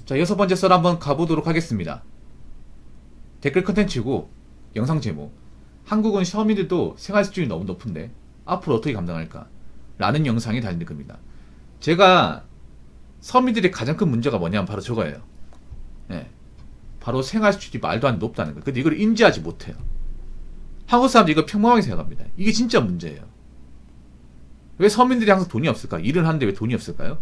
자, 6번째 썰 한번 가보도록 하겠습니다. 댓글 컨텐츠고 영상 제목, 한국은 서민들도 생활 수준이 너무 높은데 앞으로 어떻게 감당할까? 라는 영상이 달릴 겁니다. 제가 서민들의 가장 큰 문제가 뭐냐면 바로 저거예요. 예, 바로 생활 수준이 말도 안 돼 높다는 거예요. 근데 이걸 인지하지 못해요. 한국 사람들이 이거 평범하게 생각합니다. 이게 진짜 문제예요. 왜 서민들이 항상 돈이 없을까? 일을 하는데 왜 돈이 없을까요?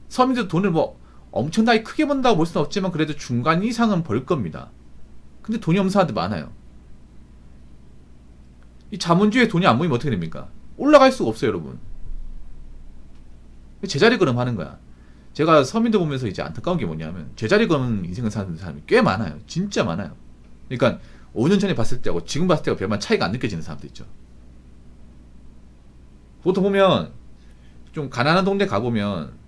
서민들 돈을 뭐 엄청나게 크게 번다고 볼 수는 없지만 그래도 중간 이상은 벌 겁니다. 근데 돈이 없는 사람들 많아요. 이 자본주의에 돈이 안 모이면 어떻게 됩니까? 올라갈 수가 없어요, 여러분. 제자리 걸음 하는 거야. 제가 서민들 보면서 이제 안타까운 게 뭐냐면 제자리 걸음 인생을 사는 사람이 꽤 많아요. 진짜 많아요. 그러니까 5년 전에 봤을 때하고 지금 봤을 때가 별반 차이가 안 느껴지는 사람도 있죠. 보통 보면 좀 가난한 동네 가보면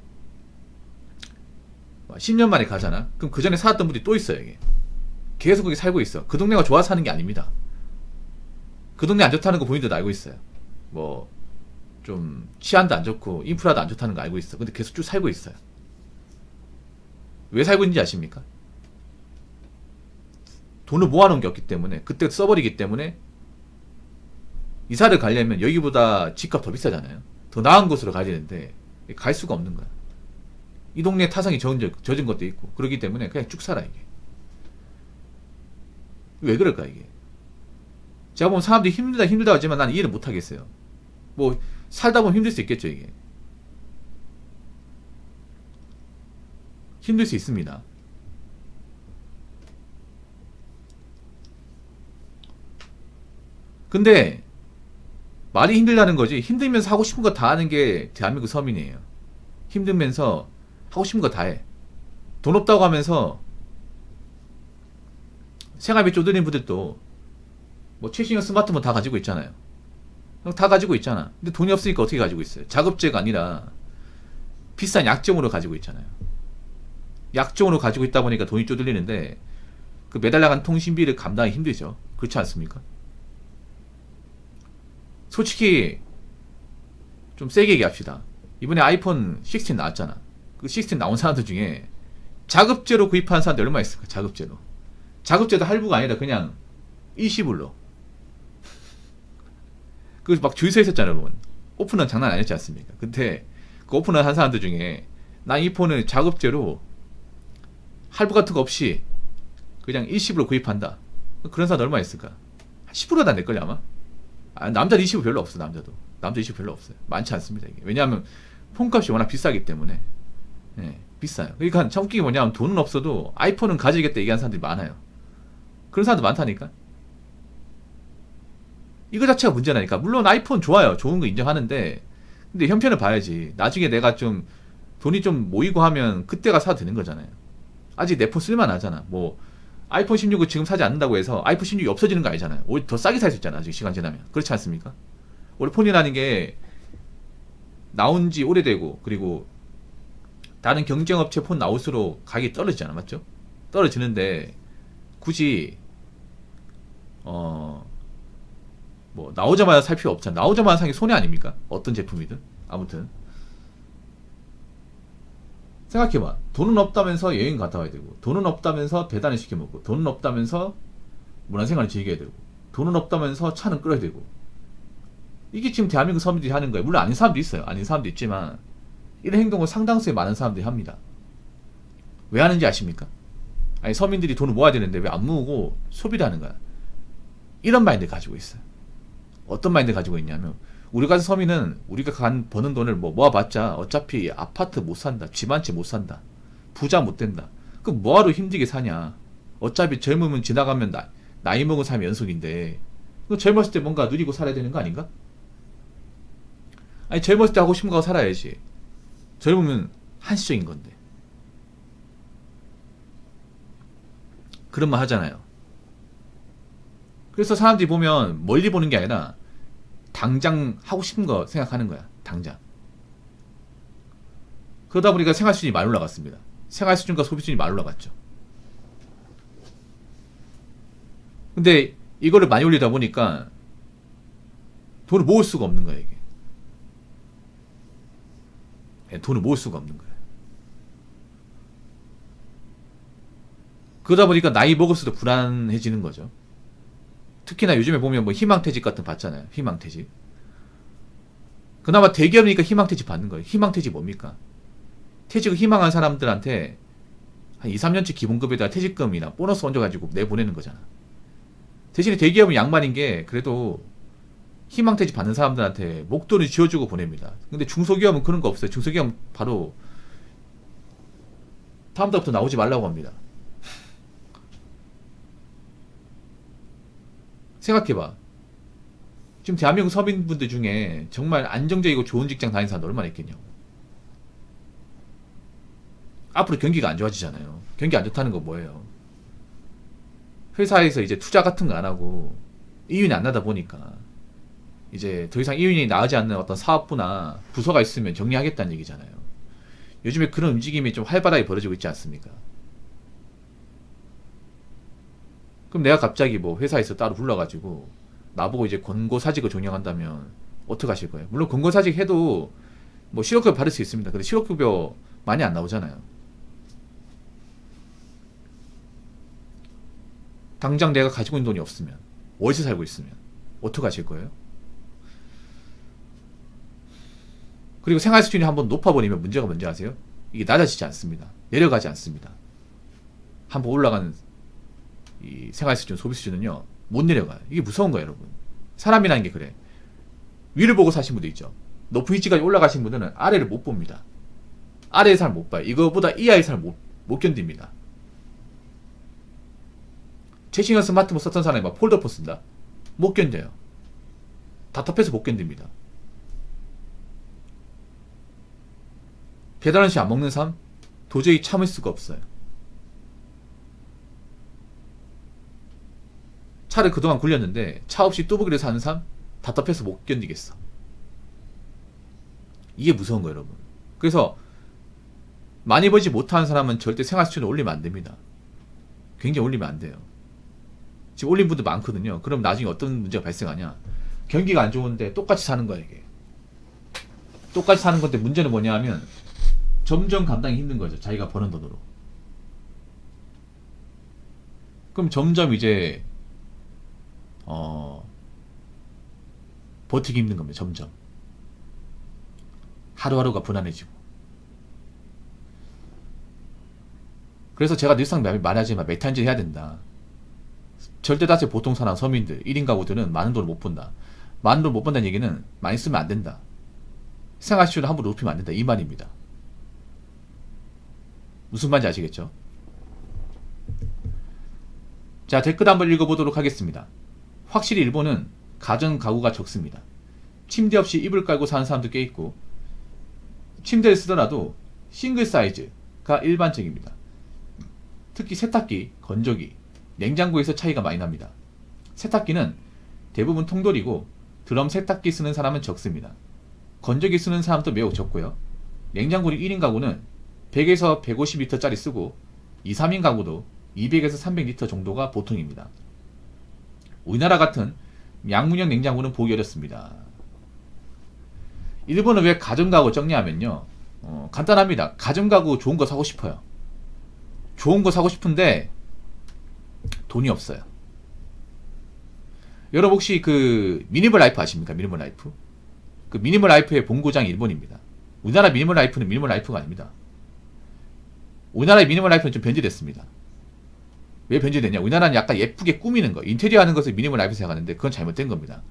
10년 만에 가잖아. 그럼 그 전에 살았던 분들이 또 있어요. 이게 계속 거기 살고 있어. 그 동네가 좋아서 사는 게 아닙니다. 그 동네 안 좋다는 거 본인들도 알고 있어요. 뭐 좀 치안도 안 좋고 인프라도 안 좋다는 거 알고 있어. 근데 계속 쭉 살고 있어요. 왜 살고 있는지 아십니까? 돈을 모아놓은 게 없기 때문에, 그때 써버리기 때문에 이사를 가려면 여기보다 집값 더 비싸잖아요. 더 나은 곳으로 가야 되는데 갈 수가 없는 거야. 이 동네에 타성이 젖은 것도 있고 그렇기 때문에 그냥 쭉 살아. 이게 왜 그럴까? 이게 제가 보면 사람들이 힘들다 하지만 난 이해를 못 하겠어요. 뭐 살다 보면 힘들 수 있겠죠. 이게 힘들 수 있습니다. 근데 말이 힘들다는 거지, 힘들면서 하고 싶은 거 다 하는 게 대한민국 서민이에요. 힘들면서 하고 싶은 거 다 해. 돈 없다고 하면서 생활비 쪼드리는 분들도 뭐 최신형 스마트폰 다 가지고 있잖아요. 다 가지고 있잖아. 근데 돈이 없으니까 어떻게 가지고 있어요? 자급제가 아니라 비싼 약정으로 가지고 있잖아요. 약정으로 가지고 있다 보니까 돈이 쪼들리는데 그 매달 나간 통신비를 감당하기 힘들죠. 그렇지 않습니까? 솔직히 좀 세게 얘기합시다. 이번에 아이폰 16 나왔잖아. 그 16 나온 사람들 중에 자급제로 구입한 사람들 얼마 있을까? 자급제로. 자급제도 할부가 아니라 그냥 일시불로. 그 막 줄 서 있었잖아요, 여러분. 오픈런 장난 아니었지 않습니까? 근데 그 오픈런 한 사람들 중에 나 이 폰을 자급제로 할부 같은 거 없이 그냥 일시불로 구입한다. 그런 사람 얼마 있을까? 한 10%도 안 될걸요, 아마? 남자도 20% 별로 없어. 남자도 20% 별로 없어요. 많지 않습니다. 이게. 왜냐하면 폰값이 워낙 비싸기 때문에. 예, 비싸요. 그러니까 참 웃기게 뭐냐면 돈은 없어도 아이폰은 가지겠다 얘기하는 사람들이 많아요. 그런 사람도 많다니까. 이거 자체가 문제라니까. 물론 아이폰 좋아요. 좋은 거 인정하는데 근데 형편을 봐야지. 나중에 내가 좀 돈이 좀 모이고 하면 그때가 사도 되는 거잖아요. 아직 내 폰 쓸만하잖아. 뭐 아이폰 16을 지금 사지 않는다고 해서 아이폰 16이 없어지는 거 아니잖아요. 오히려 더 싸게 살 수 있잖아. 아직 시간 지나면. 그렇지 않습니까? 원래 폰이라는 게 나온 지 오래되고 그리고 다른 경쟁업체 폰 나올수록 가격이 떨어지잖아. 맞죠? 떨어지는데 굳이 뭐 나오자마자 살 필요 없잖아. 나오자마자 사는 게 손해 아닙니까? 어떤 제품이든. 아무튼 생각해봐. 돈은 없다면서 여행 갔다 와야 되고, 돈은 없다면서 배달을 시켜 먹고, 돈은 없다면서 문화생활을 즐겨야 되고, 돈은 없다면서 차는 끌어야 되고. 이게 지금 대한민국 서민들이 하는 거예요. 물론 아닌 사람도 있어요. 아닌 사람도 있지만 이런 행동을 상당수의 많은 사람들이 합니다. 왜 하는지 아십니까? 아니, 서민들이 돈을 모아야 되는데 왜 안 모으고 소비를 하는 거야. 이런 마인드 가지고 있어요. 어떤 마인드 가지고 있냐면, 우리 같은 서민은 우리가 버는 돈을 뭐 모아봤자 어차피 아파트 못 산다, 집 한 채 못 산다, 부자 못 된다. 그럼 뭐하러 힘들게 사냐? 어차피 젊으면 지나가면 나이 먹은 삶의 연속인데, 젊었을 때 뭔가 누리고 살아야 되는 거 아닌가? 아니, 젊었을 때 하고 싶은 거 살아야지. 젊으면 한시적인 건데. 그런 말 하잖아요. 그래서 사람들이 보면 멀리 보는 게 아니라 당장 하고 싶은 거 생각하는 거야. 당장. 그러다 보니까 생활 수준이 많이 올라갔습니다. 생활 수준과 소비 수준이 많이 올라갔죠. 근데 이거를 많이 올리다 보니까 돈을 모을 수가 없는 거야, 이게. 돈을 모을 수가 없는 거야. 그러다 보니까 나이 먹을수록 불안해지는 거죠. 특히나 요즘에 보면 뭐 희망퇴직 같은 거 받잖아요. 희망퇴직. 그나마 대기업이니까 희망퇴직 받는 거예요. 희망퇴직 뭡니까? 퇴직을 희망한 사람들한테 한 2, 3년치 기본급에다가 퇴직금이나 보너스 얹어가지고 내보내는 거잖아. 대신에 대기업은 양반인 게 그래도 희망퇴직 받는 사람들한테 목돈을 쥐어주고 보냅니다. 근데 중소기업은 그런 거 없어요. 중소기업은 바로 다음 달부터 나오지 말라고 합니다. 생각해봐. 지금 대한민국 서민분들 중에 정말 안정적이고 좋은 직장 다니는 사람 얼마나 있겠냐고. 앞으로 경기가 안 좋아지잖아요. 경기 안 좋다는 거 뭐예요? 회사에서 이제 투자 같은 거 안 하고 이윤이 안 나다 보니까 이제 더 이상 이윤이 나지 않는 어떤 사업부나 부서가 있으면 정리하겠다는 얘기잖아요. 요즘에 그런 움직임이 좀 활발하게 벌어지고 있지 않습니까? 그럼 내가 갑자기 뭐 회사에서 따로 불러가지고 나보고 이제 권고사직을 종용한다면 어떻게 하실 거예요? 물론 권고사직 해도 뭐 실업급여 받을 수 있습니다. 근데 실업급여 많이 안 나오잖아요. 당장 내가 가지고 있는 돈이 없으면, 월세 살고 있으면 어떻게 하실 거예요? 그리고 생활 수준이 한번 높아버리면 문제가 뭔지 아세요? 이게 낮아지지 않습니다. 내려가지 않습니다. 한번 올라가는 이 생활 수준, 소비 수준은요, 못 내려가요. 이게 무서운 거예요, 여러분. 사람이라는 게 그래. 위를 보고 사신 분도 있죠. 높은 위치까지 올라가신 분들은 아래를 못 봅니다. 아래의 삶을 못 봐요. 이거보다 이하의 삶을 못 견딥니다. 최신형 스마트폰 썼던 사람이 막 폴더폰 쓴다? 못 견뎌요. 답답해서 못 견딥니다. 배달 음식 안 먹는 삶? 도저히 참을 수가 없어요. 차를 그동안 굴렸는데 차 없이 뚜벅이를 사는 삶? 답답해서 못 견디겠어. 이게 무서운 거예요, 여러분. 그래서 많이 벌지 못하는 사람은 절대 생활 수준을 올리면 안 됩니다. 굉장히 올리면 안 돼요. 지금 올린 분들 많거든요. 그럼 나중에 어떤 문제가 발생하냐? 경기가 안 좋은데 똑같이 사는 거야, 이게. 똑같이 사는 건데 문제는 뭐냐 하면 점점 감당이 힘든 거죠. 자기가 버는 돈으로. 그럼 점점 이제 버티기 힘든 겁니다. 점점. 하루하루가 불안해지고. 그래서 제가 늘상 말하지만 메탄질 해야 된다. 절대 다수의 보통 사람, 서민들, 1인 가구들은 많은 돈을 못 번다. 많은 돈을 못 번다는 얘기는 많이 쓰면 안 된다. 생활 수준을 함부로 높이면 안 된다. 이 말입니다. 무슨 말인지 아시겠죠? 자, 댓글 한번 읽어보도록 하겠습니다. 확실히 일본은 가전 가구가 적습니다. 침대 없이 이불 깔고 사는 사람도 꽤 있고, 침대를 쓰더라도 싱글 사이즈가 일반적입니다. 특히 세탁기, 건조기, 냉장고에서 차이가 많이 납니다. 세탁기는 대부분 통돌이고 드럼 세탁기 쓰는 사람은 적습니다. 건조기 쓰는 사람도 매우 적고요. 냉장고는 1인 가구는 100에서 150리터짜리 쓰고 2, 3인 가구도 200에서 300리터 정도가 보통입니다. 우리나라 같은 양문형 냉장고는 보기 어렵습니다. 일본은 왜 가전가구 적냐면요, 간단합니다. 가전가구 좋은 거 사고 싶어요. 좋은 거 사고 싶은데 돈이 없어요. 여러분 혹시 그 미니멀 라이프 아십니까? 미니멀 라이프? 그 미니멀 라이프의 본고장이 일본입니다. 우리나라 미니멀 라이프는 미니멀 라이프가 아닙니다. 우리나라의 미니멀 라이프는 좀 변질됐습니다. 왜 변질됐냐? 우리나라는 약간 예쁘게 꾸미는 거, 인테리어 하는 것을 미니멀 라이프 생각하는데 그건 잘못된 겁니다.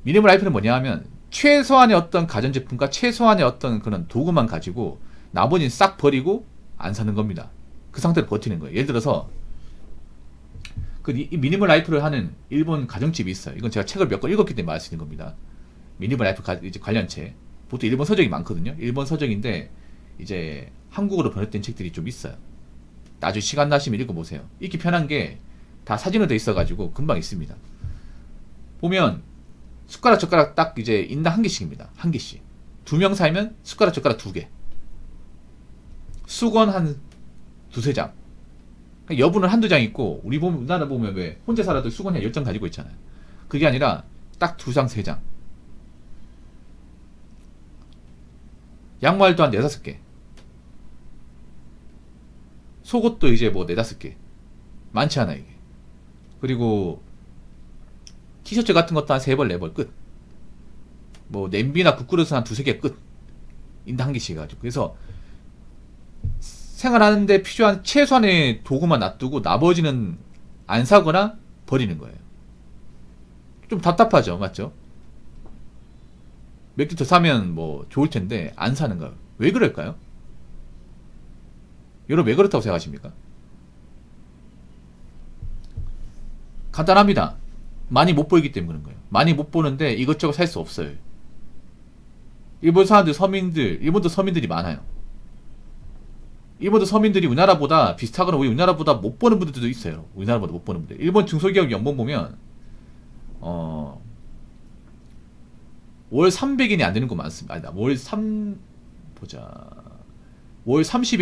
미니멀 라이프는 뭐냐 하면 최소한의 어떤 가전제품과 최소한의 어떤 그런 도구만 가지고 나머지는 싹 버리고 안 사는 겁니다. 그 상태로 버티는 거예요. 예를 들어서 이 미니멀 라이프를 하는 일본 가정집이 있어요. 이건 제가 책을 몇 권 읽었기 때문에 말할 수 있는 겁니다. 미니멀 라이프 이제 관련 책. 보통 일본 서적이 많거든요. 일본 서적인데 이제 한국어로 번역된 책들이 좀 있어요. 나중에 시간 나시면 읽어보세요. 읽기 편한 게 다 사진으로 돼 있어가지고 금방 있습니다. 보면 숟가락 젓가락 딱 이제 인당 한 개씩입니다. 한 개씩. 2명 살면 숟가락 젓가락 2개. 수건 한 2-3장. 여분은 한두 장 있고, 우리나라 보면 왜 혼자 살아도 수건 한 10장 가지고 있잖아요. 그게 아니라 딱 2장, 3장. 양말도 한 4-5개. 속옷도 이제 뭐 4-5개. 많지 않아 이게. 그리고 티셔츠 같은 것도 한 3벌 4벌 끝. 뭐 냄비나 국그릇은 한 2-3개 끝. 인당 한 개씩 해가지고. 그래서 생활하는데 필요한 최소한의 도구만 놔두고 나머지는 안 사거나 버리는 거예요. 좀 답답하죠, 맞죠? 몇 개 더 사면 뭐 좋을 텐데 안 사는 거예요. 왜 그럴까요? 여러분 왜 그렇다고 생각하십니까? 간단합니다. 많이 못 보이기 때문에 그런 거예요. 많이 못 보는데 이것저것 살 수 없어요. 일본 사람들, 서민들, 일본도 서민들이 많아요. 일본도 서민들이 우리나라보다 비슷하거나 우리나라보다 못 보는 분들도 있어요. 우리나라보다 못 보는 분들. 일본 중소기업 연봉 보면 월 300엔이 안 되는 거 많습니다. 아니다. 월 30엔이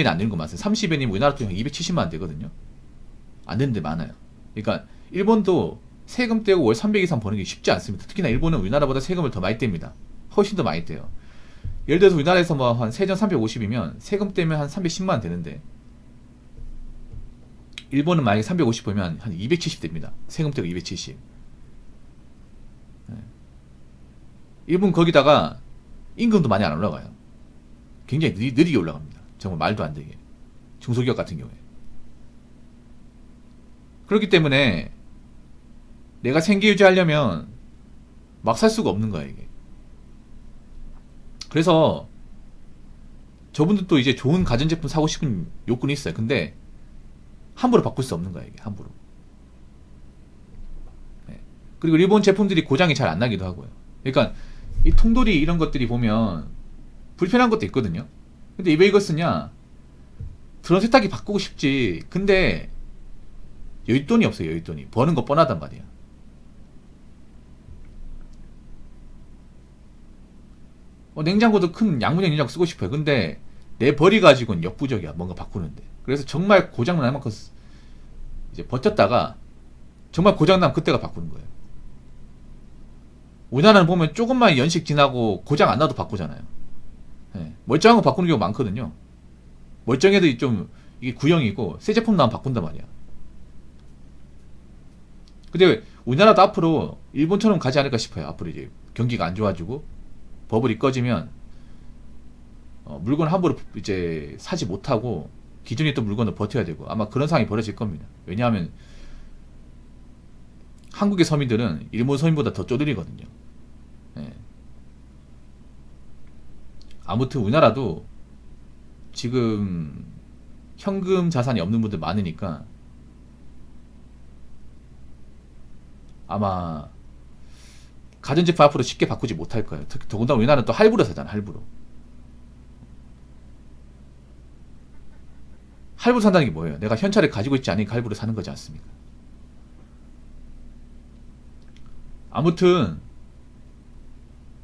안 되는 거 많습니다. 30엔이면 우리나라 돈 270만 원 되거든요. 안 되는 데 많아요. 그러니까 일본도 세금 떼고 월 300 이상 버는 게 쉽지 않습니다. 특히나 일본은 우리나라보다 세금을 더 많이 뗍니다. 훨씬 더 많이 떼요. 예를 들어서 우리나라에서 뭐 한 세전 350이면 세금 떼면 한 310만 원 되는데 일본은 만약에 350 보면 한 270 됩니다. 세금 떼고 270. 일본 거기다가 임금도 많이 안 올라가요. 굉장히 느리게 올라갑니다. 정말 말도 안 되게. 중소기업 같은 경우에. 그렇기 때문에 내가 생계 유지하려면 막 살 수가 없는 거야 이게. 그래서 저분들도 이제 좋은 가전제품 사고 싶은 욕구는 있어요. 근데 함부로 바꿀 수 없는 거야 이게. 함부로. 네. 그리고 일본 제품들이 고장이 잘 안 나기도 하고요. 그러니까 이 통돌이 이런 것들이 보면 불편한 것도 있거든요. 근데 왜 이거 쓰냐? 드럼 세탁기 바꾸고 싶지. 근데 여윳돈이 없어요. 여윳돈이. 버는 거 뻔하단 말이야. 냉장고도 큰 양문형 냉장고 쓰고 싶어요. 근데 내 벌이 가지고는 역부족이야. 뭔가 바꾸는데. 그래서 정말 고장난 만큼 이제 버텼다가 정말 고장나면 그때가 바꾸는 거예요. 우리나라는 보면 조금만 연식 지나고 고장 안 나도 바꾸잖아요. 네. 멀쩡한 거 바꾸는 경우가 많거든요. 멀쩡해도 좀 이게 구형이고 새 제품 나오면 바꾼단 말이야. 근데 우리나라도 앞으로 일본처럼 가지 않을까 싶어요. 앞으로 이제 경기가 안 좋아지고 버블이 꺼지면 물건 함부로 이제 사지 못하고 기존에 있던 물건을 버텨야 되고 아마 그런 상황이 벌어질 겁니다. 왜냐하면 한국의 서민들은 일본 서민보다 더 쪼들이거든요. 네. 아무튼 우리나라도 지금 현금 자산이 없는 분들 많으니까 아마 가전제품 앞으로 쉽게 바꾸지 못할 거예요. 특히 더군다나 우리나라는 또 할부로 사잖아. 할부로. 할부로 산다는 게 뭐예요? 내가 현찰을 가지고 있지 않으니까 할부로 사는 거지 않습니까? 아무튼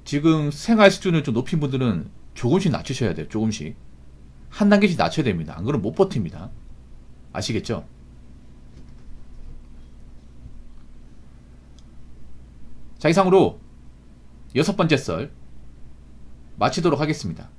지금 생활 수준을 좀 높인 분들은 조금씩 낮추셔야 돼요. 조금씩. 한 단계씩 낮춰야 됩니다. 안 그러면 못 버팁니다. 아시겠죠? 자, 이상으로 6번째 썰 마치도록 하겠습니다.